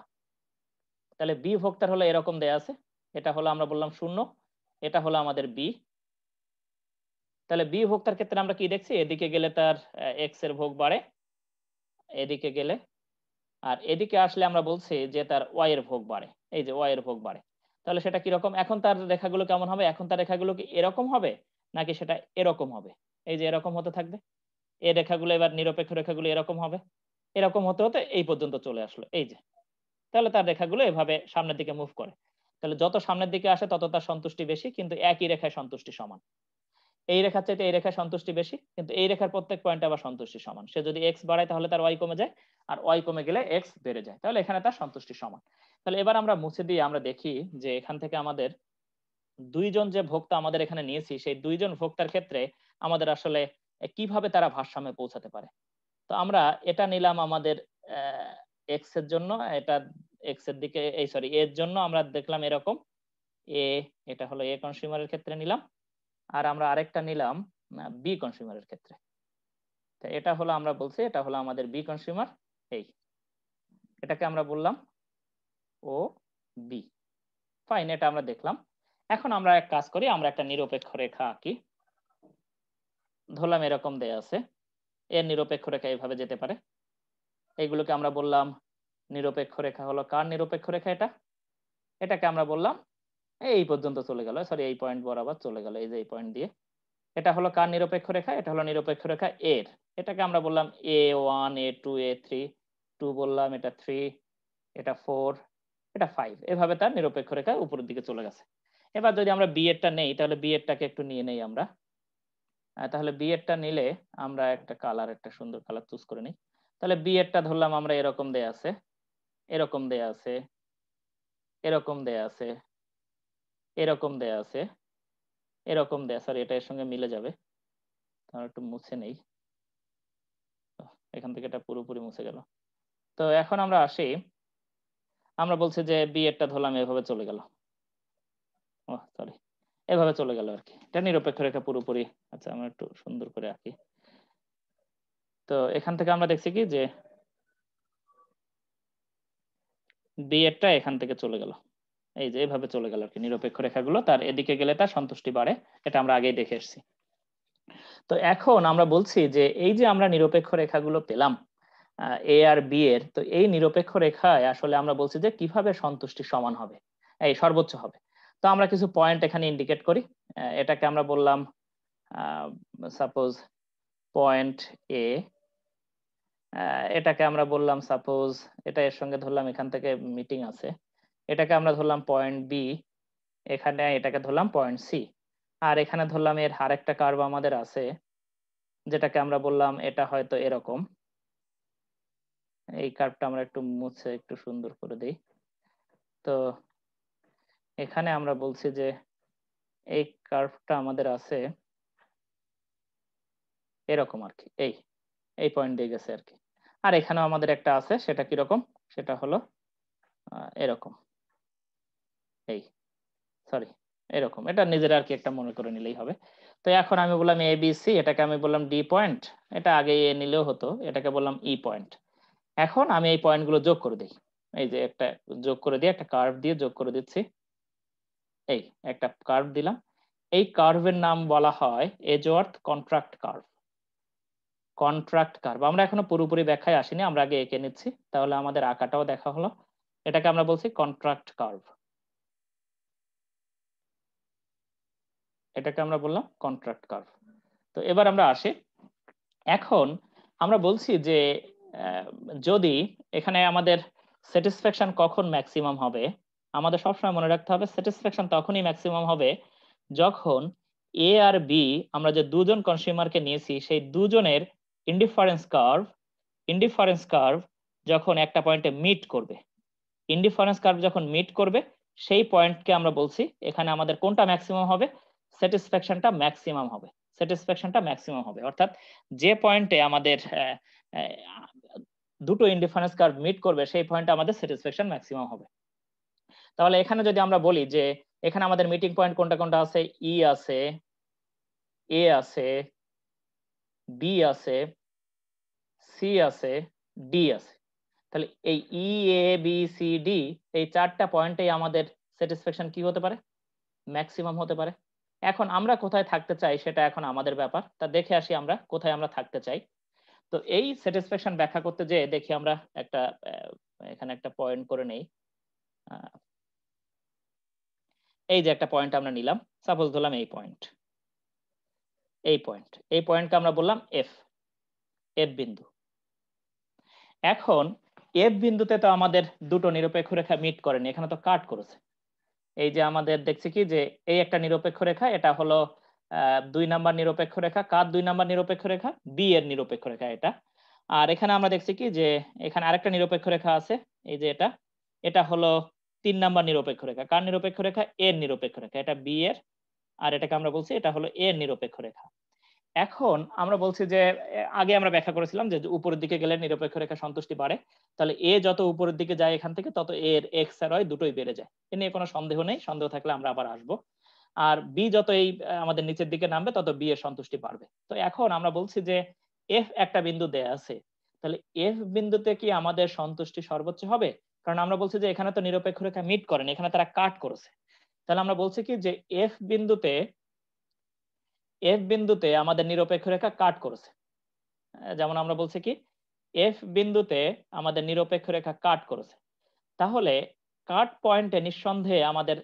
তাহলে বি ভোক্তার হলো এরকম দেয়া আছে, এটা হলো আমরা বললাম 0, এটা হলো আমাদের বি। তাহলে বি ভোক্তার ক্ষেত্রে আমরা কি দেখছি, এদিকে গেলে তার এক্স এর ভোগ বাড়ে এদিকে গেলে, আর এদিকে আসলে আমরা বলছি যে তার ওয়াই এর ভোগ বাড়ে, এই যে ওয়াই এর ভোগ বাড়ে। তাহলে সেটা কিরকম, এখন তার রেখাগুলো কেমন হবে, এখন তার রেখাগুলো কি এরকম হবে নাকি সেটা এরকম হবে, এই যে এরকম হতে থাকবে। এই রেখাগুলো এবার নিরপেক্ষ রেখাগুলো এরকম হবে, এরকম হতে হতে এই পর্যন্ত চলে আসলো, এই যে। তাহলে তার রেখাগুলো এভাবে সামনের দিকে মুভ করে। তাহলে যত সামনের দিকে আসে তত তার সন্তুষ্টি বেশি, কিন্তু একই রেখায় সন্তুষ্টি সমান। এই রেখার চাইতে এই রেখায় সন্তুষ্টি বেশি, কিন্তু এই রেখার প্রত্যেক পয়েন্টে আবার সন্তুষ্টি সমান। সে যদি এক্স বাড়ায় তাহলে তার ওয়াই কমে যায়, আর ওয়াই কমে গেলে এক্স বেড়ে যায়, তাহলে এখানে তার সন্তুষ্টি সমান। তাহলে এবার আমরা মুছে দিয়ে আমরা দেখি যে এখান থেকে আমাদের দুইজন যে ভোক্তা আমাদের এখানে নিয়েছি, সেই দুইজন ভোক্তার ক্ষেত্রে আমাদের আসলে কিভাবে তারা ভারসাম্যে পৌঁছাতে পারে। তো আমরা এটা নিলাম আমাদের এক্স এর জন্য, এটা এক্স এর দিকে এই সরি এর জন্য আমরা দেখলাম এরকম এ, এটা হলো এ কনজিউমারের ক্ষেত্রে নিলাম, আর আমরা আরেকটা নিলাম বি কনজিউমারের ক্ষেত্রে। তো এটা হলো আমরা বলছি এটা হলো আমাদের বি কনজিউমার, এই এটাকে আমরা বললাম ও বি। ফাইন, এটা আমরা দেখলাম। এখন আমরা এক কাজ করি, আমরা একটা নিরপেক্ষ রেখা আঁকি। ধরলাম এরকম দেয়া আছে, এর নিরপেক্ষ রেখা এইভাবে যেতে পারে। এইগুলোকে আমরা বললাম নিরপেক্ষ রেখা হলো কার নিরপেক্ষ রেখা, এটা এটাকে আমরা বললাম এই পর্যন্ত চলে গেল, সরি এই পয়েন্ট বরাবর চলে গেল, এই যে এই পয়েন্ট দিয়ে। এটা হলো কার নিরপেক্ষ রেখা, এটা হলো নিরপেক্ষ রেখা এর। এটাকে আমরা বললাম A1 A2 A3, 2 বললাম, এটা 3, এটা 4, এটা 5, এভাবে তার নিরপেক্ষ রেখা উপরের দিকে চলে গেছে। এবার যদি আমরা বি এরটা নেই, তাহলে বি এরটাকে একটু নিয়ে নেই আমরা। তাহলে বি এরটা নিলে আমরা একটা কালার, একটা সুন্দর কালার চুজ করে নিই। তাহলে বি এরটা ধরলাম আমরা এরকম দেয়া আছে, এরকম দেয়া আছে, এরকম দেয়া আছে, এরকম দেয়া আছে, এরকম দেয়া, সরি এটা এর সঙ্গে মিলে যাবে, তাহলে একটু মুছে নেই, এখান থেকে এটা পুরোপুরি মুছে গেল। তো এখন আমরা আসি, আমরা বলছি যে বি এরটা ধরলাম এভাবে চলে গেল, ও সরি এভাবে চলে গেল আর কি, এটা নিরপেক্ষ রেখা পুরোপুরি। আচ্ছা আমরা একটু সুন্দর করে আঁকি। তো এখান থেকে আমরা দেখছি কি যে বি এরটা এখান থেকে চলে গেল, এই যে এভাবে চলে গেল আর কি, নিরপেক্ষ রেখাগুলো তার এদিকে গেলে তার সন্তুষ্টি বাড়ে, এটা আমরা আগেই দেখে এসেছি। তো এখন আমরা বলছি যে এই যে আমরা নিরপেক্ষ রেখাগুলো পেলাম, এ আর বি এর, তো এই নিরপেক্ষ রেখায় আসলে আমরা বলছি যে কিভাবে সন্তুষ্টি সমান হবে, এই সর্বোচ্চ হবে। তো আমরা কিছু পয়েন্ট এখানে ইন্ডিকেট করি। এটাকে আমরা বললাম সাপোজ পয়েন্ট এ, এটাকে আমরা বললাম সাপোজ, এটা এর সঙ্গে ধরলাম এখান থেকে মিটিং আছে, এটাকে আমরা ধরলাম পয়েন্ট বি, এখানে এটাকে ধরলাম পয়েন্ট সি, আর এখানে ধরলাম এর আরেকটা কার্ভ আমাদের আছে যেটাকে আমরা বললাম এটা হয়তো এরকম। এই কার্ভটা আমরা একটু মুছে একটু সুন্দর করে দিই। তো এখানে আমরা বলছি যে এই কার্ভটা আমাদের আছে এরকম আর কি, এই পয়েন্ট দিয়ে গেছে আর কি। আর এখানেও আমাদের একটা আছে, সেটা কিরকম, সেটা হলো এরকম, এই সরি এরকম, এটা নিজের আর কি একটা মনে করে নিলেই হবে। তো এখন আমি বললাম এ বি সি, এটাকে আমি বললাম ডি পয়েন্ট, এটা আগে এ নিলেও হতো, এটাকে বললাম ই পয়েন্ট। এখন আমি এই পয়েন্টগুলো যোগ করে দিই, এই যে একটা যোগ করে দিয়ে একটা কার্ভ দিয়ে যোগ করে দিচ্ছি, এই একটা কার্ভ দিলাম। এই কার্ভের নাম বলা হয় Edgeworth contract curve. Contract curve আমরা এখনো পুরোপুরি ব্যাখ্যায় আসিনি, আমরা আগে এঁকে নিচ্ছি, তাহলে আমাদের আঁকাটাও দেখা হলো। এটাকে আমরা বলছি কন্ট্রাক্ট কার্ভ, এটাকে আমরা বললাম কন্ট্রাক্ট কার্ভ। তো এবার আমরা আসি, এখন আমরা বলছি যে যদি এখানে আমাদের স্যাটিসফ্যাকশন কখন ম্যাক্সিমাম হবে, আমাদের সবসময় মনে রাখতে হবে স্যাটিসফ্যাকশন তখনই ম্যাক্সিমাম হবে যখন এ আর বি, আমরা যে দুজন কনজিউমারকে নিয়েছি সেই দুজনের ইনডিফারেন্স কার্ভ যখন একটা পয়েন্টে মিট করবে। ইনডিফারেন্স কার্ভ যখন মিট করবে সেই পয়েন্টকে আমরা বলছি এখানে আমাদের কোনটা ম্যাক্সিমাম হবে, স্যাটিসফ্যাকশনটা ম্যাক্সিমাম হবে, স্যাটিসফ্যাকশনটা ম্যাক্সিমাম হবে। অর্থাৎ যে পয়েন্টে আমাদের দুটো ইনডিফারেন্স কার্ভ মিট করবে সেই পয়েন্টে আমাদের স্যাটিসফ্যাকশন ম্যাক্সিমাম হবে। তাহলে এখানে যদি আমরা বলি যে এখানে আমাদের মিটিং পয়েন্ট কোনটা কোনটা আছে, ই আছে, এ আছে, বি আছে, সি আছে, ডি আছে, তাহলে এই ই এ বি সি ডি এই চারটা পয়েন্টেই আমাদের স্যাটিসফ্যাকশন কি হতে পারে, ম্যাক্সিমাম হতে পারে। এখন আমরা কোথায় থাকতে চাই সেটা এখন আমাদের ব্যাপার, তা দেখে আসি আমরা কোথায় আমরা থাকতে চাই। তো এই স্যাটিসফ্যাকশন ব্যাখ্যা করতে যে দেখি আমরা একটা এখানে একটা পয়েন্ট করে নেই, এই যে একটা পয়েন্ট আমরা নিলাম, সাপোজ ধরলাম এই পয়েন্টকে আমরা বললাম এফ বিন্দু। এখন এফ বিন্দুতে তো আমাদের দুটো নিরপেক্ষ রেখা মিট করেনি, এখানে তো কাট করেছে। এই যে আমাদের দেখছি কি যে এই একটা নিরপেক্ষ রেখা, এটা হলো 2 নাম্বার নিরপেক্ষ রেখা, কার 2 নাম্বার নিরপেক্ষ রেখা, বি এর নিরপেক্ষ রেখা এটা। আর এখানে আমরা দেখছি কি যে এখানে আরেকটা নিরপেক্ষ রেখা আছে, এই যে এটা হলো 3 নাম্বার নিরপেক্ষ রেখা, কার নিরপেক্ষ রেখা, এর নিরপেক্ষ রেখা, এটা বি এর, আর এটাকে আমরা বলছি এটা হলো এর নিরপেক্ষ রেখা। এখন আমরা বলছি যে আগে আমরা ব্যাখ্যা করেছিলাম যে উপরের দিকে গেলে নিরপেক্ষ রেখা সন্তুষ্টি বাড়ে, তাহলে এ যত উপরের দিকে যায় এখান থেকে তত এর এক্স আর ওয়াই দুটোই বেড়ে যায়, এ নিয়ে কোনো সন্দেহ নেই, সন্দেহ থাকলে আমরা আবার আসবো। আর বি যত এই আমাদের নিচের দিকে নামবে তত বি এর সন্তুষ্টি বাড়বে। তো এখন আমরা বলছি যে এফ একটা বিন্দু দেয়া আছে, তাহলে এফ বিন্দুতে কি আমাদের সন্তুষ্টি সর্বোচ্চ হবে, কারণ আমরা বলছি যে এখানে তো নিরপেক্ষ রেখা মিট করেনি, এখানে তারা কাট করেছে। তাহলে আমরা বলছি কি যে এফ বিন্দুতে আমাদের নিরপেক্ষ রেখা কাট করেছে, যেমন আমরা বলছি কি এফ বিন্দুতে আমাদের নিরপেক্ষ রেখা কাট করেছে, তাহলে কাট পয়েন্টে নিঃসন্দেহে আমাদের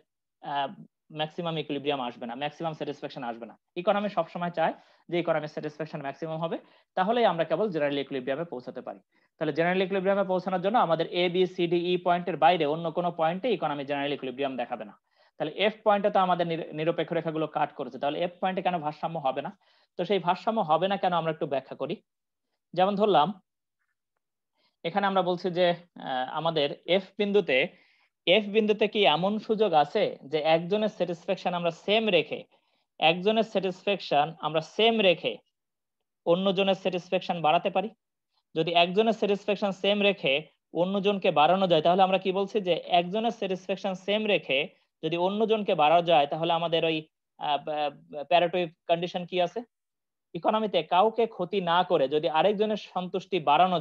ম্যাক্সিমাম ইকুইলিব্রিয়াম আসবে না, ম্যাক্সিমাম স্যাটিসফ্যাকশন আসবে না। ইকোনমি সবসময় চায় যে ইকোনমিক স্যাটিসফ্যাকশন ম্যাক্সিমাম হবে, তাহলেই আমরা কেবল জেনারেল ইকুইলিব্রিয়ামে পৌঁছাতে পারি। তাহলে জেনারেল ইকুইলিব্রিয়ামে পৌঁছানোর জন্য আমাদের A B C D E পয়েন্টের বাইরে অন্য কোনো পয়েন্টে ইকোনমি জেনারেল ইকুইলিব্রিয়াম দেখাবে না। তাহলে এফ পয়েন্টে তো আমাদের নিরপেক্ষ রেখাগুলো কাট করেছে, তাহলে এফ পয়েন্টে কেন ভারসাম্য হবে না? তো সেই ভারসাম্য হবে না কেন আমরা একটু ব্যাখ্যা করি। যেমন ধরলাম এখানে আমরা বলছি যে আমাদের এফ বিন্দুতে কি এমন সুযোগ আছে যে একজনের স্যাটিসফ্যাকশন আমরা সেম রেখে অন্যজনের স্যাটিসফ্যাকশন বাড়াতে পারি? যদি একজনের স্যাটিসফ্যাকশন সেম রেখে অন্যজনকে বাড়ানো যায়, তাহলে আমরা কি বলছি যে একজনের স্যাটিসফ্যাকশন সেম রেখে যদি অন্যজনকে বাড়ানো যায়, তাহলে আমাদের ওই প্যারেটো কন্ডিশন কি আছে, ইকোনমিতে কাউকে ক্ষতি না করে যদি আরেকজনের সন্তুষ্টি বাড়ানো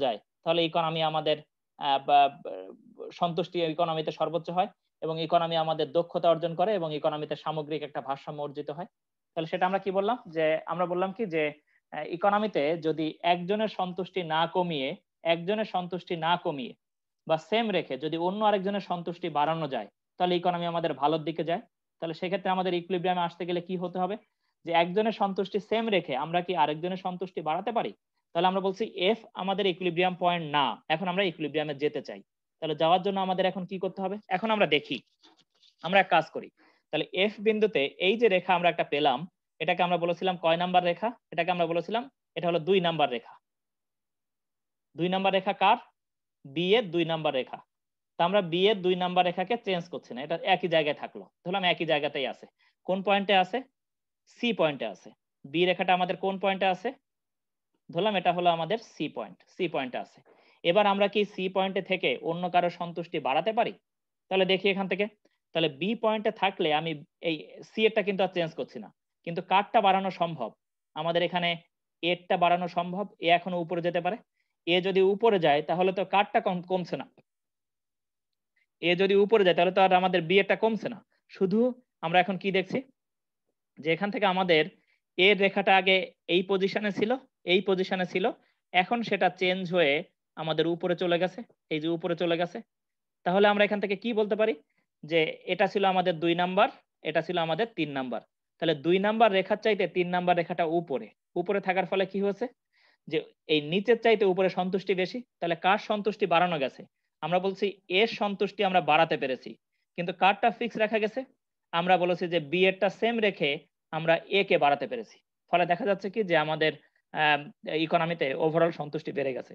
যায়, তাহলে ইকোনমি আমাদের সন্তুষ্টি ইকোনমিতে সর্বোচ্চ হয় এবং ইকোনমি আমাদের দক্ষতা অর্জন করে এবং ইকোনমিতে সামগ্রিক একটা ভারসাম্য অর্জিত হয়। তাহলে সেটা আমরা কি বললাম, যে আমরা বললাম কি যে ইকোনমিতে যদি একজনের সন্তুষ্টি না কমিয়ে বা সেম রেখে যদি অন্য আরেকজনের সন্তুষ্টি বাড়ানো যায়, তাহলে ইকোনমি আমাদের ভালোর দিকে যায়। তাহলে সেক্ষেত্রে আমাদের ইকুইলিব্রিয়ামে আসতে গেলে কি হতে হবে, যে একজনের সন্তুষ্টি সেম রেখে আমরা কি আরেকজনের সন্তুষ্টি বাড়াতে পারি? তাহলে আমরা বলছি এফ আমাদের ইকুইলিব্রিয়াম পয়েন্ট না, এখন আমরা ইকুইলিব্রিয়ামে যেতে চাই। তাহলে যাওয়ার জন্য আমাদের এখন কি করতে হবে? এখন আমরা দেখি, আমরা এক কাজ করি। তাহলে এফ বিন্দুতে এই যে রেখা আমরা একটা পেলাম, এটাকে আমরা বলেছিলাম কয় নাম্বার রেখা? এটাকে আমরা বলেছিলাম এটা হলো 2 নাম্বার রেখা। 2 নাম্বার রেখা কার? বি এর 2 নাম্বার রেখা। তা আমরা বি এর 2 নাম্বার রেখাকে চেঞ্জ করছি না, এটা একই জায়গায় থাকলো। ধরলাম একই জায়গাতেই আছে। কোন পয়েন্টে আছে? সি পয়েন্টে আছে। বি রেখাটা আমাদের কোন পয়েন্টে আছে? ধরলাম এটা হলো আমাদের সি পয়েন্ট, সি পয়েন্টে আছে। এবার আমরা কি সি পয়েন্টে থেকে অন্য কারো সন্তুষ্টি বাড়াতে পারি? তাহলে দেখি এখান থেকে। তাহলে বি পয়েন্টে থাকলে আমি এই সি এরটা কিন্তু আর চেঞ্জ করছি না, কিন্তু কারটা বাড়ানো সম্ভব আমাদের এখানে, এরটা বাড়ানো সম্ভব। এ এখনো উপরে যেতে পারে। এ যদি উপরে যায় তাহলে তো কারটা কমছে না। এ যদি উপরে যায় তাহলে তো আর আমাদের বি এরটা কমছে না। শুধু আমরা এখন কি দেখছি, যে এখান থেকে আমাদের এর রেখাটা আগে এই পজিশনে ছিল, এই পজিশনে ছিল, এখন সেটা চেঞ্জ হয়ে আমাদের উপরে চলে গেছে, এই যে উপরে চলে গেছে। তাহলে আমরা এখান থেকে কি বলতে পারি, যে এটা ছিল আমাদের 2 নাম্বার, এটা ছিল আমাদের 3 নাম্বার। তাহলে 2 নাম্বার রেখার চাইতে 3 নাম্বার রেখাটা উপরে, উপরে থাকার ফলে কি হয়েছে, যে এই নিচের চাইতে উপরে সন্তুষ্টি বেশি। তাহলে কার সন্তুষ্টি বাড়ানো গেছে? আমরা বলছি এর সন্তুষ্টি আমরা বাড়াতে পেরেছি, কিন্তু কারটা ফিক্স রাখা গেছে। আমরা বলেছি যে বি এরটা সেম রেখে আমরা এ কে বাড়াতে পেরেছি। ফলে দেখা যাচ্ছে কি যে আমাদের ইকোনমিতে ওভারঅল সন্তুষ্টি বেড়ে গেছে।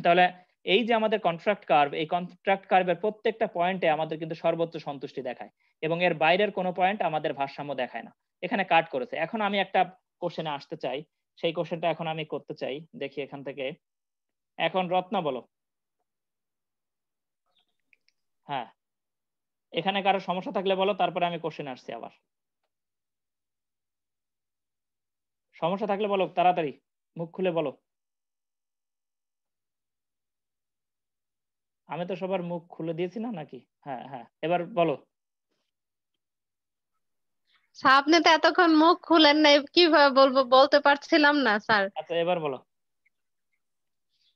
তাহলে এই যে আমাদের কন্ট্রাক্ট কার্ভ, এই কন্ট্রাক্ট কার্ভের প্রত্যেকটা পয়েন্টে আমাদের কিন্তু সর্বোচ্চ সন্তুষ্টি দেখায়, এবং এর বাইরের কোনো পয়েন্ট আমাদের ভারসাম্য দেখায় না। এখানে কাট করেছে। এখন আমি একটা কোশ্চেনে আসতে চাই, সেই কোশ্চেনটা এখন আমি করতে চাই। দেখি এখান থেকে। এখন রত্না বলো। হ্যাঁ, এখানে কারো সমস্যা থাকলে বলো, তারপরে আমি কোশ্চেনে আসছি আবার। সমস্যা থাকলে বলো, তাড়াতাড়ি মুখ খুলে বলো। আমি তো সবার মুখ খুলে দিয়েছি না নাকি? হ্যাঁ হ্যাঁ, এবার বলো। স্যার আপনি তো এতক্ষণ মুখ খুলেন নাই, কিভাবে বলবো, বলতে পারছিলাম না স্যার। আচ্ছা এবার বলো,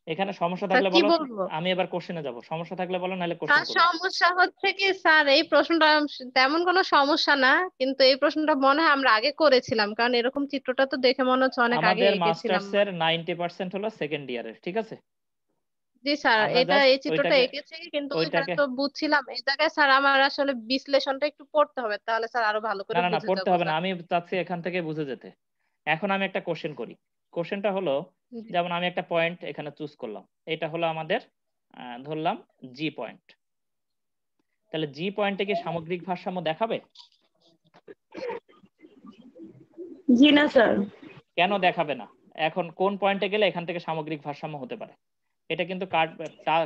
এখানে সমস্যা স্যার থাকলে কি বলো। বলবো? আমি এবার কোশ্চেনে যাব, সমস্যা থাকলে বলো, নাহলে কোশ্চেন স্যার করি। সমস্যা হচ্ছে কি স্যার, এই প্রশ্নটা তেমন কোনো সমস্যা না, কিন্তু এই প্রশ্নটা মনে হয় আমরা আগে করেছিলাম, কারণ এরকম চিত্রটা তো দেখে মনে হচ্ছে অনেক আগে আমাদের এঁকেছিলাম মাস্টার্স এর মানে। 90% হলো সেকেন্ড ইয়ারের, ঠিক আছে? জি স্যার, আমরা এটা জাস্ট এই চিত্রটা ওইটাকে এঁকেছি, কিন্তু ওইখানে ওইটাকে তো বুঝছিলাম। এই জায়গায় স্যার আমার আসলে বিশ্লেষণটা একটু পড়তে হবে, তাহলে স্যার আরো ভালো না করে না না, বুঝে পড়তে যাবো হবে না, স্যার। আমি চাচ্ছি এখান থেকে বুঝে যেতে। এখন আমি একটা কোশ্চেন করি। কোশ্চেনটা হলো, জি। যেমন আমি একটা পয়েন্ট এখানে চুজ করলাম, এটা হলো আমাদের ধরলাম জি পয়েন্ট। তাহলে জি পয়েন্টে কি সামগ্রিক ভারসাম্য দেখাবে? জি না স্যার। কেন দেখাবে না? এখন কোন পয়েন্টে গেলে এখান থেকে সামগ্রিক ভারসাম্য হতে পারে? এটা কিন্তু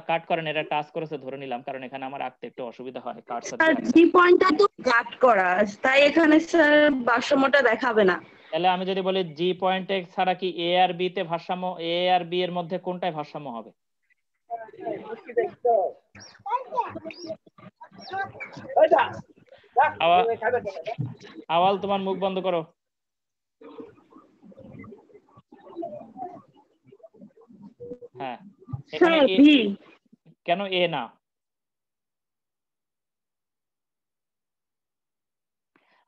কাট করেন, এটা টাচ করেছে ধরে নিলাম, কারণ এখানে আমার আঁকতে একটু অসুবিধা হয় কার্সার স্যার দিয়ে আঁকতে। জি পয়েন্টটা তো কাট করা, তাই এখানে স্যার ভারসাম্যটা দেখাবে না। তাহলে আমি যদি বলি জি পয়েন্টে ছাড়া কি এ আর বি তে ভারসাম্য, এ আর বি এর মধ্যে কোনটায় ভারসাম্য হবে? আওয়াল তোমার মুখ বন্ধ করো। হ্যাঁ, এখানে স্যার এ, ভি। কেন এ না?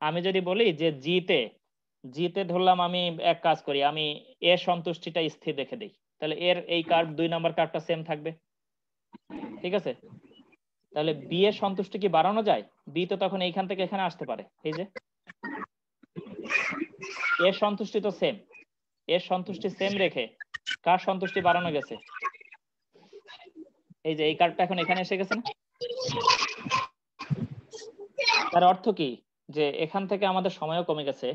আমি যদি বলি যে জিতে ধরলাম, আমি এক কাজ করি, আমি এর সন্তুষ্টিটা স্থির রেখে দিই, তাহলে এর এই কার্ভ 2 নাম্বার কার্ভটা সেম থাকবে, ঠিক আছে? তাহলে বি এর সন্তুষ্টি কি বাড়ানো যায়? বি তো তখন এইখান থেকে এখানে আসতে পারে, এই যে এর সন্তুষ্টি তো সেম, এর সন্তুষ্টি সেম রেখে কার সন্তুষ্টি বাড়ানো গেছে? এই যে এই কার্ভটা এখন এখানে এসে গেছে না? তার অর্থ কি, যে এখান থেকে আমাদের সময়ও কমে গেছে,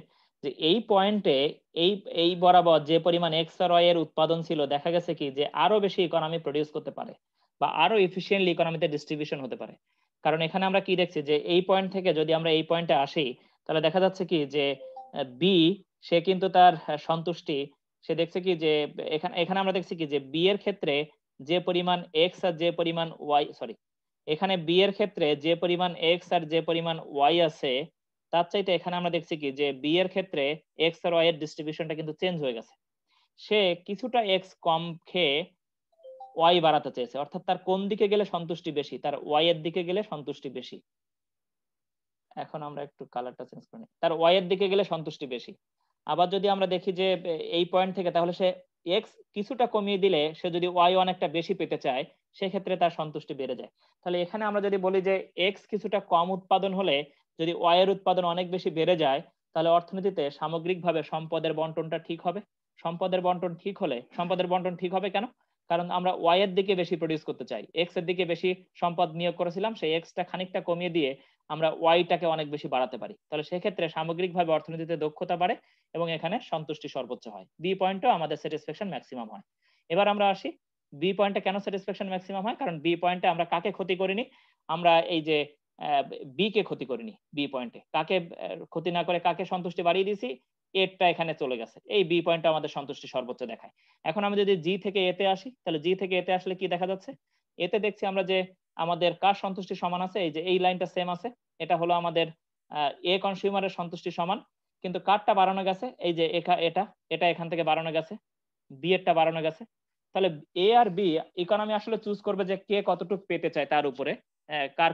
যে এই পয়েন্টে এই এই বরাবর যে পরিমাণ এক্স আর ওয়াই এর উৎপাদন ছিল, দেখা গেছে কি যে আরো বেশি ইকোনমি প্রডিউস করতে পারে, বা আরো এফিশিয়েন্টলি ইকোনমিতে ডিস্ট্রিবিউশন হতে পারে। কারণ এখানে আমরা কি দেখছি, যে এই পয়েন্ট থেকে যদি আমরা এই পয়েন্টে আসি, তাহলে দেখা যাচ্ছে কি যে বি, সে কিন্তু তার সন্তুষ্টি, সে দেখছে কি যে এখানে এখানে আমরা দেখছি কি যে বি এর ক্ষেত্রে যে পরিমাণ এক্স আর যে পরিমাণ ওয়াই, সরি, এখানে বি এর ক্ষেত্রে যে পরিমাণ এক্স আর যে পরিমাণ ওয়াই আছে, তার চাইতে এখানে আমরা দেখছি কি যে বি এর ক্ষেত্রে এক্স আর ওয়াই এর ডিস্ট্রিবিউশনটা কিন্তু চেঞ্জ হয়ে গেছে। সে কিছুটা এক্স কম খেয়ে ওয়াই বাড়াতে চেয়েছে, অর্থাৎ তার কোন দিকে গেলে সন্তুষ্টি বেশি, তার ওয়াই এর দিকে গেলে সন্তুষ্টি বেশি। এখন আমরা একটু কালারটা চেঞ্জ করে নিই, তার ওয়াই এর দিকে গেলে সন্তুষ্টি বেশি। আবার যদি আমরা দেখি যে এই পয়েন্ট থেকে, তাহলে সে এক্স কিছুটা কমিয়ে দিলে সে যদি ওয়াই অনেকটা বেশি পেতে চায়, সেক্ষেত্রে তার সন্তুষ্টি বেড়ে যায়। তাহলে এখানে আমরা যদি বলি যে এক্স কিছুটা কম উৎপাদন হলে যদি ওয়াই এর উৎপাদন অনেক বেশি বেড়ে যায়, তাহলে অর্থনীতিতে সামগ্রিকভাবে সম্পদের বন্টনটা ঠিক হবে। সম্পদের বন্টন ঠিক হলে, সম্পদের বন্টন ঠিক হবে কেন? কারণ আমরা ওয়াই এর দিকে বেশি প্রডিউস করতে চাই, এক্স এর দিকে বেশি সম্পদ নিয়োগ করেছিলাম, সেই এক্সটা খানিকটা কমিয়ে দিয়ে আমরা ওয়াইটাকে অনেক বেশি বাড়াতে পারি। তাহলে সেক্ষেত্রে সামগ্রিকভাবে অর্থনীতিতে দক্ষতা বাড়ে এবং এখানে সন্তুষ্টি সর্বোচ্চ হয়। বি পয়েন্টও আমাদের স্যাটিসফ্যাকশন ম্যাক্সিমাম হয়। এবার আমরা আসি বি পয়েন্টে কেন স্যাটিসফ্যাকশন ম্যাক্সিমাম হয়। কারণ বি পয়েন্টে আমরা কাকে ক্ষতি করিনি? আমরা এই যে বি কে ক্ষতি করিনি। বি পয়েন্টে কাকে ক্ষতি না করে কাকে সন্তুষ্টি বাড়িয়ে দিয়েছি, এরটা এখানে চলে গেছে। এই বি পয়েন্টটা আমাদের সন্তুষ্টি সর্বোচ্চ দেখায়। এখন আমি যদি জি থেকে এতে আসি, তাহলে জি থেকে এতে আসলে কি দেখা যাচ্ছে? এতে দেখছি আমরা যে আমাদের কার সন্তুষ্টি সমান আছে, এই যে এই লাইনটা সেম আছে, এটা হলো আমাদের এ কনজিউমারের সন্তুষ্টি সমান, কিন্তু কারটা বাড়ানো গেছে, এই যে এটা এটা এখান থেকে বাড়ানো গেছে, বি এরটা বাড়ানো গেছে। তাহলে এ আর বি ইকোনমি আসলে চুজ করবে যে কে কতটুকু পেতে চায় তার উপরে, কার